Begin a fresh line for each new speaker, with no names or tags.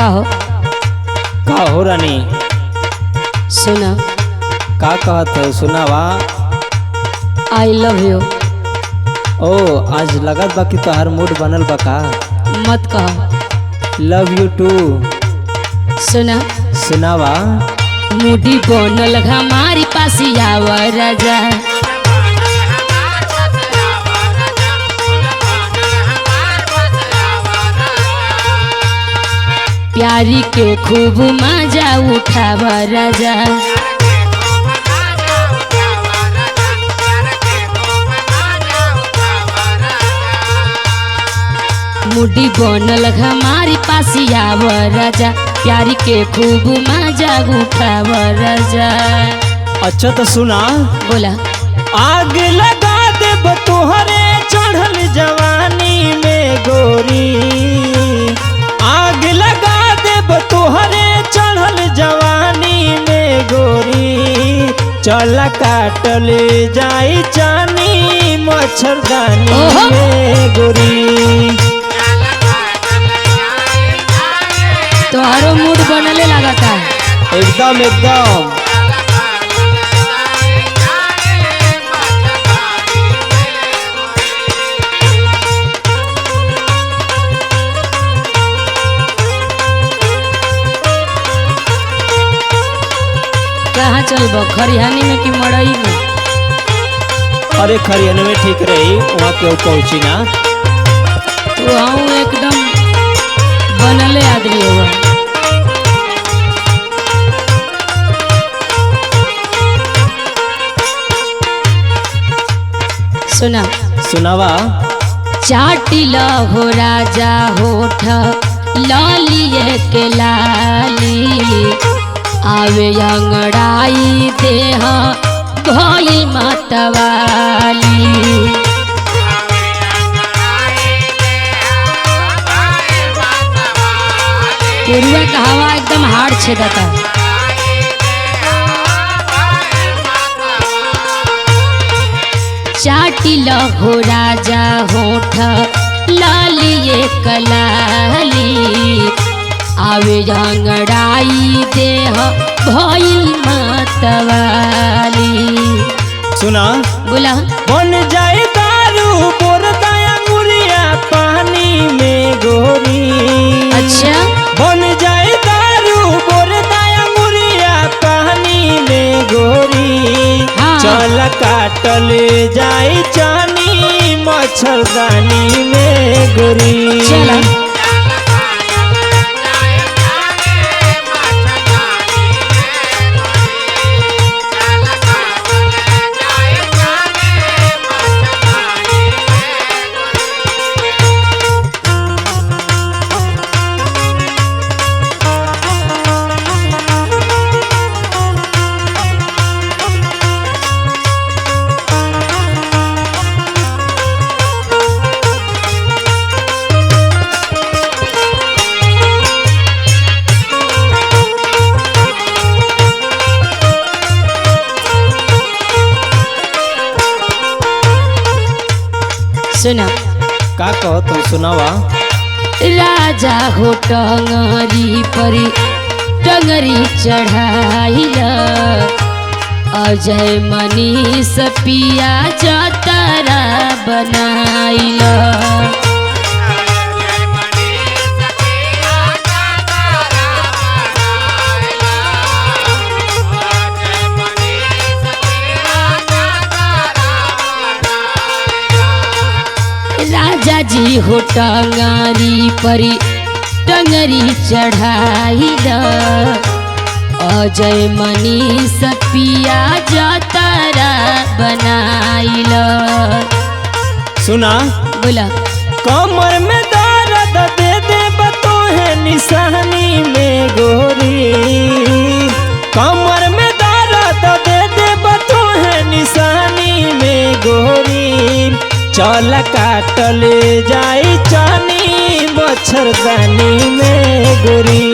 हो?
का हो रानी?
सुना,
का कहत हो? सुनावा।
I love you.
ओ आज लगत बा कि तोहार मूड बनल बा का?
मत कहो।
Love you too.
सुना,
सुनावा।
मुडी बनल हमारी पास आवा राजा। प्यारी के खूब मजा उठावा राजा। मुडी बनल हमारी पास आवा राजा। प्यारी के खूब मजा उठावा राजा।
अच्छा तो सुना।
बोला।
आग लगा देब तोहरे चढ़ल जवानी में गोरी। आग लगा देब तोहरे चढ़ल जवानी में गोरी। चल काटल जाई चानी मच्छरदानी में गोरी।
तोहारो मूड बनले लगाता।
एकदम एकदम।
कहाँ चलबो, खरिहानी में कि मड़ई में?
अरे खरियाने में ठीक रही, वहाँ क्यों पहुँची ना।
तो हम एकदम बनले आदमी होगा। सुना।
सुनावा।
चाटिला हो राजा होठ लालिए के लाली। आवे अंगड़ाई देह भइल मतवाली। पुरुआ का हवा एकदम हार्ड छेदता। चाटिला हो राजा होठ लालिए कलाली। आवे अंगड़ाई देह भइल मतवाली।
सुना।
बोला।
बन जाए दारू बोर दया मुरिया पानी में गोरी।
अच्छा।
बन जाए दारू बोर दया मुरिया पानी में गोरी।
हाँ।
चल काटल जाई चानी मच्छरदानी में गोरी।
चला। सुना।
का कहो तुम? सुनावा।
राजा हो टंगरी पर टंगरी चढ़ाइला। अजय मनीष पिया जतरा बनाइला। राजा जी हो टंगरी परी टंगरी चढ़ाइला। अजय मनीष पिया जतरा बनाइला।
सुना।
बोला।
कमर में दर्द दे दे बतोहे निशानी में गोरी। कमर में दर्द दे दे बतोहे निशानी में गोरी। चल काटल जाई चानी मच्छरदानी में गोरी।